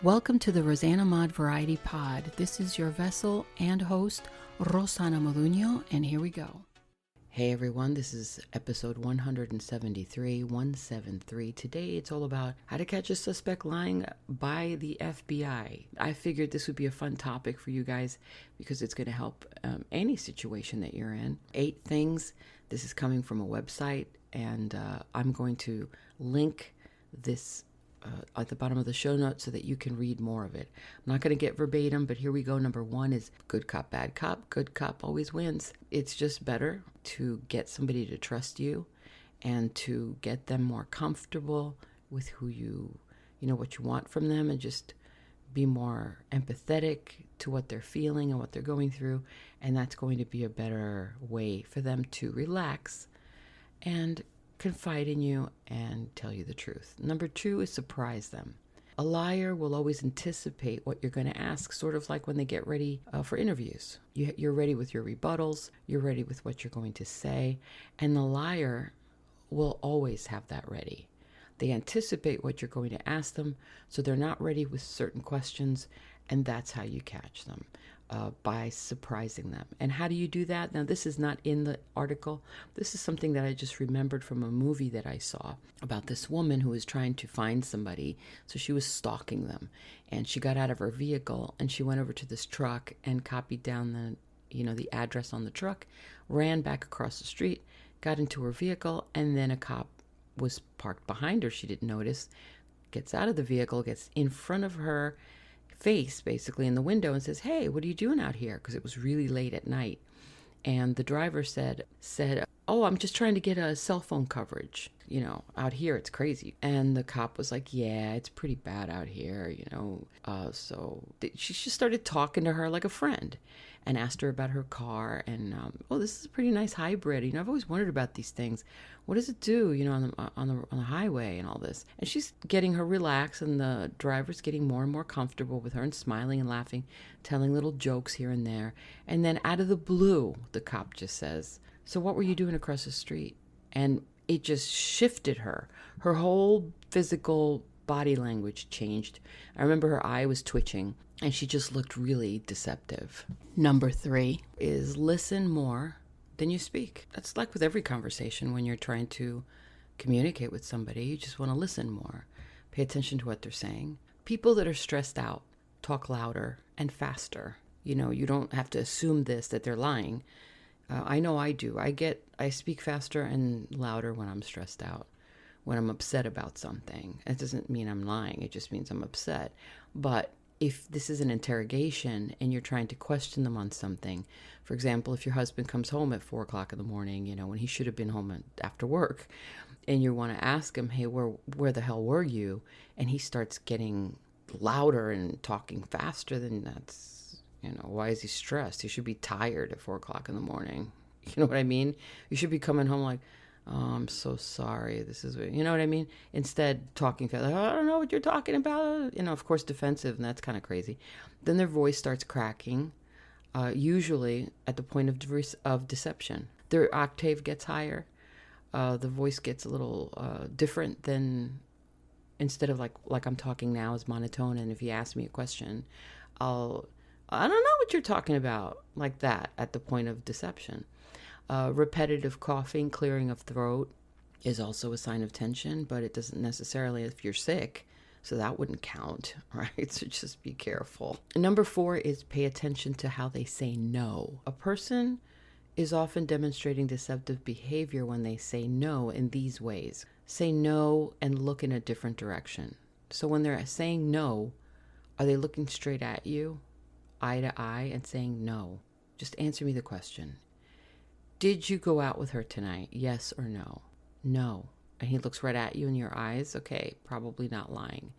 Welcome to the rosanamod Variety Pod. This is your vessel and host, rosanamod, and here we go. Hey everyone, this is episode 173. Today it's all about how to catch a suspect lying by the FBI. I figured this would be a fun topic for you guys because it's going to help any situation that you're in. 8 things. This is coming from a website, and I'm going to link this at the bottom of the show notes so that you can read more of it. I'm not going to get verbatim, but here we go. Number 1 is good cop, bad cop. Good cop always wins. It's just better to get somebody to trust you and to get them more comfortable with who you know, what you want from them, and just be more empathetic to what they're feeling and what they're going through. And that's going to be a better way for them to relax and confide in you and tell you the truth. Number 2 is surprise them. A liar will always anticipate what you're going to ask, sort of like when they get ready for interviews. You're ready with your rebuttals, you're ready with what you're going to say, and the liar will always have that ready. They anticipate what you're going to ask them, so they're not ready with certain questions, and that's how you catch them. By surprising them. And how do you do that? Now, this is not in the article. This is something that I just remembered from a movie that I saw about this woman who was trying to find somebody. So she was stalking them, and she got out of her vehicle and she went over to this truck and copied down the address on the truck, ran back across the street, got into her vehicle, and then a cop was parked behind her. She didn't notice, gets out of the vehicle, gets in front of her face basically in the window and says, "Hey, what are you doing out here?" Because it was really late at night. And the driver said, "Oh, I'm just trying to get a cell phone coverage. Out here it's crazy." And the cop was like, "Yeah, it's pretty bad out here, So she just started talking to her like a friend and asked her about her car. And, this is a pretty nice hybrid. I've always wondered about these things. What does it do, on the highway and all this?" And she's getting her relaxed, and the driver's getting more and more comfortable with her and smiling and laughing, telling little jokes here and there. And then out of the blue, the cop just says, "So what were you doing across the street?" And it just shifted her. Her whole physical body language changed. I remember her eye was twitching, and she just looked really deceptive. Number 3 is listen more than you speak. That's like with every conversation when you're trying to communicate with somebody. You just want to listen more. Pay attention to what they're saying. People that are stressed out talk louder and faster. You don't have to assume that they're lying. I know I do. I speak faster and louder when I'm stressed out, when I'm upset about something. It doesn't mean I'm lying. It just means I'm upset. But if this is an interrogation and you're trying to question them on something, for example, if your husband comes home at 4 o'clock in the morning, when he should have been home after work, and you want to ask him, "Hey, where the hell were you?" And he starts getting louder and talking faster, then that's, why is he stressed? He should be tired at 4 o'clock in the morning. You know what I mean? You should be coming home like, "Oh, I'm so sorry. This is," you know what I mean? Instead, talking fast, like, "I don't know what you're talking about." Of course, defensive, and that's kind of crazy. Then their voice starts cracking, usually at the point of deception. Their octave gets higher. The voice gets a little different than, instead of like I'm talking now is monotone. And if you ask me a question, I don't know what you're talking about, like that at the point of deception. Repetitive coughing, clearing of throat is also a sign of tension, but it doesn't necessarily if you're sick, so that wouldn't count, right? So just be careful. Number 4 is pay attention to how they say no. A person is often demonstrating deceptive behavior when they say no in these ways. Say no and look in a different direction. So when they're saying no, are they looking straight at you, eye to eye, and saying no? Just answer me the question. Did you go out with her tonight? Yes or no? No. And he looks right at you in your eyes. Okay, probably not lying.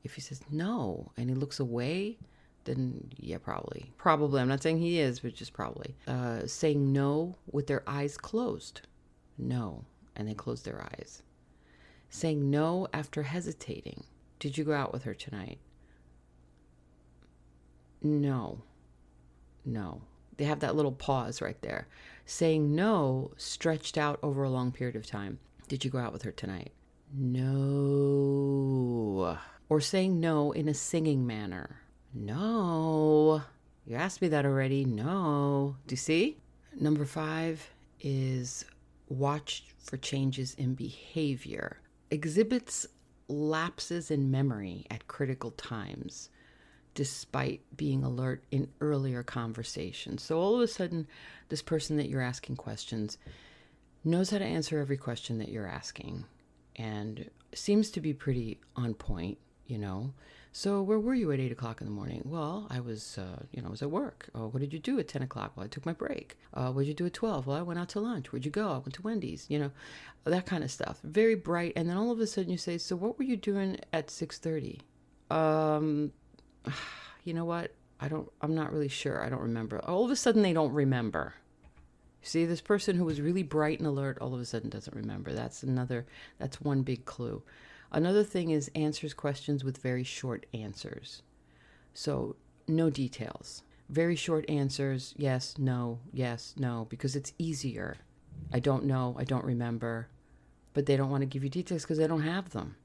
If he says no and he looks away, then yeah, probably. Probably. I'm not saying he is, but just probably. Saying no with their eyes closed. No. And they close their eyes. Saying no after hesitating. Did you go out with her tonight? No. No. They have that little pause right there. Saying no stretched out over a long period of time. Did you go out with her tonight? No. or saying no in a singing manner. No. You asked me that already. No. Do you see? Number 5 is watch for changes in behavior. Exhibits lapses in memory at critical times, despite being alert in earlier conversations. So all of a sudden, this person that you're asking questions knows how to answer every question that you're asking and seems to be pretty on point, So where were you at 8 o'clock in the morning? Well, I was, I was at work. Oh, what did you do at 10 o'clock? Well, I took my break. What did you do at 12? Well, I went out to lunch. Where'd you go? I went to Wendy's, that kind of stuff. Very bright. And then all of a sudden you say, so what were you doing at 6:30? You know what? I'm not really sure. I don't remember. All of a sudden they don't remember. See, this person who was really bright and alert all of a sudden doesn't remember. That's one big clue. Another thing is answers questions with very short answers. So no details. Very short answers, yes, no, because it's easier. I don't know, I don't remember. But they don't want to give you details because they don't have them.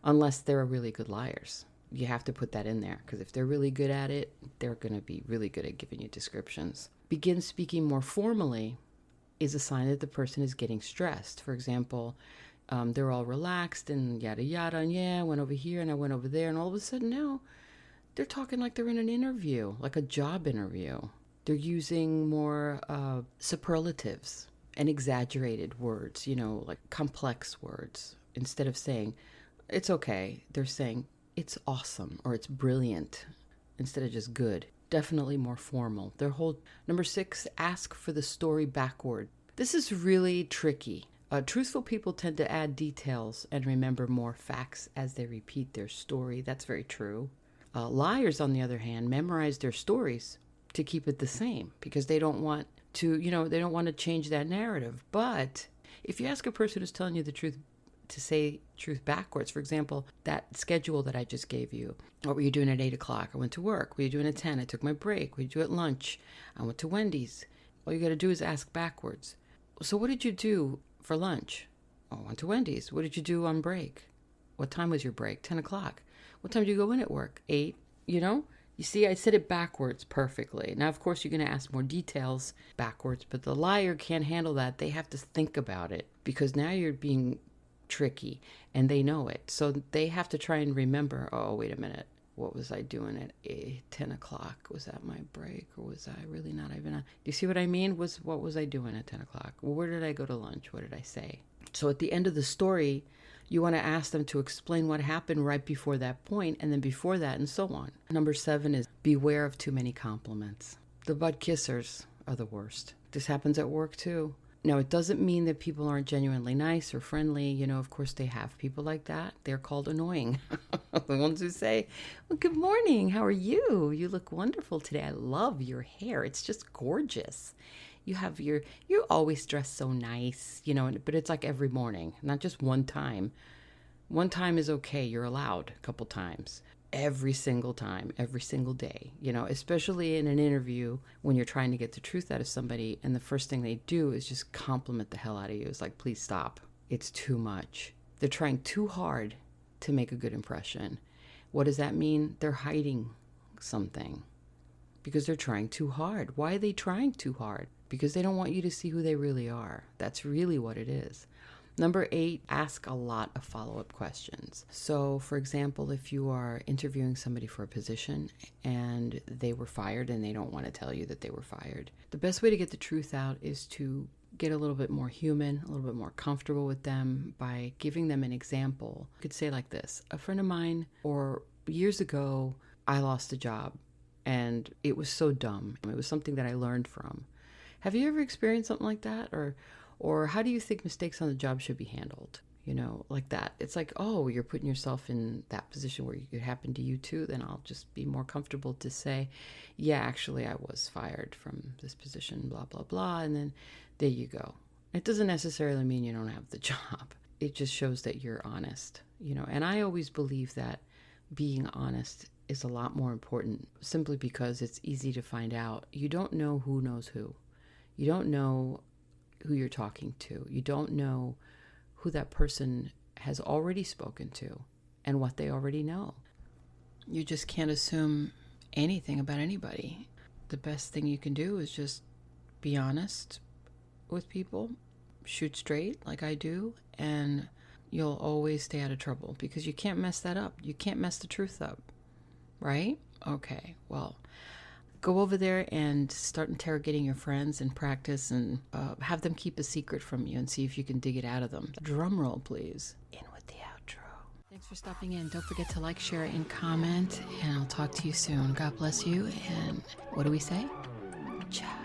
Unless they're really good liars. You have to put that in there because if they're really good at it, they're going to be really good at giving you descriptions. Begin speaking more formally is a sign that the person is getting stressed. For example, they're all relaxed and yada yada, and yeah, I went over here and I went over there, and all of a sudden now they're talking like they're in an interview, like a job interview. They're using more superlatives and exaggerated words, like complex words. Instead of saying, it's okay, they're saying, it's awesome or it's brilliant instead of just good. Definitely more formal. Number 6, ask for the story backward. This is really tricky. Truthful people tend to add details and remember more facts as they repeat their story. That's very true. Liars, on the other hand, memorize their stories to keep it the same because they don't want to change that narrative. But if you ask a person who's telling you the truth to say truth backwards, for example, that schedule that I just gave you, what were you doing at 8 o'clock? I went to work. What were you doing at 10? I took my break. What did you do at lunch? I went to Wendy's. All you got to do is ask backwards. So what did you do for lunch? Oh, I went to Wendy's. What did you do on break? What time was your break? 10 o'clock. What time did you go in at work? 8. You see, I said it backwards perfectly. Now, of course, you're going to ask more details backwards, but the liar can't handle that. They have to think about it because now you're being tricky and they know it. So they have to try and remember, oh, wait a minute. What was I doing at 10 o'clock? Was that my break or was I really not even on? Do you see what I mean? What was I doing at 10 o'clock? Where did I go to lunch? What did I say? So at the end of the story, you want to ask them to explain what happened right before that point and then before that and so on. Number 7 is beware of too many compliments. The butt kissers are the worst. This happens at work too. Now, it doesn't mean that people aren't genuinely nice or friendly. Of course they have people like that. They're called annoying. The ones who say, well, good morning. How are you? You look wonderful today. I love your hair. It's just gorgeous. You're always dressed so nice, but it's like every morning, not just one time. One time is okay. You're allowed a couple times. Every single time, every single day, especially in an interview when you're trying to get the truth out of somebody and the first thing they do is just compliment the hell out of you. It's like, please stop. It's too much. They're trying too hard to make a good impression. What does that mean? They're hiding something because they're trying too hard. Why are they trying too hard? Because they don't want you to see who they really are. That's really what it is. Number 8, ask a lot of follow-up questions. So, for example, if you are interviewing somebody for a position and they were fired and they don't want to tell you that they were fired, the best way to get the truth out is to get a little bit more human, a little bit more comfortable with them by giving them an example. You could say like this: a friend of mine, or years ago, I lost a job and it was so dumb. It was something that I learned from. Have you ever experienced something like that? Or how do you think mistakes on the job should be handled? Like that. It's like, oh, you're putting yourself in that position where it could happen to you too. Then I'll just be more comfortable to say, yeah, actually I was fired from this position, blah, blah, blah. And then there you go. It doesn't necessarily mean you don't have the job. It just shows that you're honest, and I always believe that being honest is a lot more important simply because it's easy to find out. You don't know who knows who. You don't know who you're talking to. You don't know who that person has already spoken to. and what they already know. You just can't assume anything about anybody. The best thing you can do is just be honest with people, shoot straight like I do, and you'll always stay out of trouble because you can't mess that up. You can't mess the truth up, right? Okay, well, go over there and start interrogating your friends and practice and have them keep a secret from you and see if you can dig it out of them. Drum roll, please. In with the outro. Thanks for stopping in. Don't forget to like, share, and comment, and I'll talk to you soon. God bless you, and what do we say? Ciao.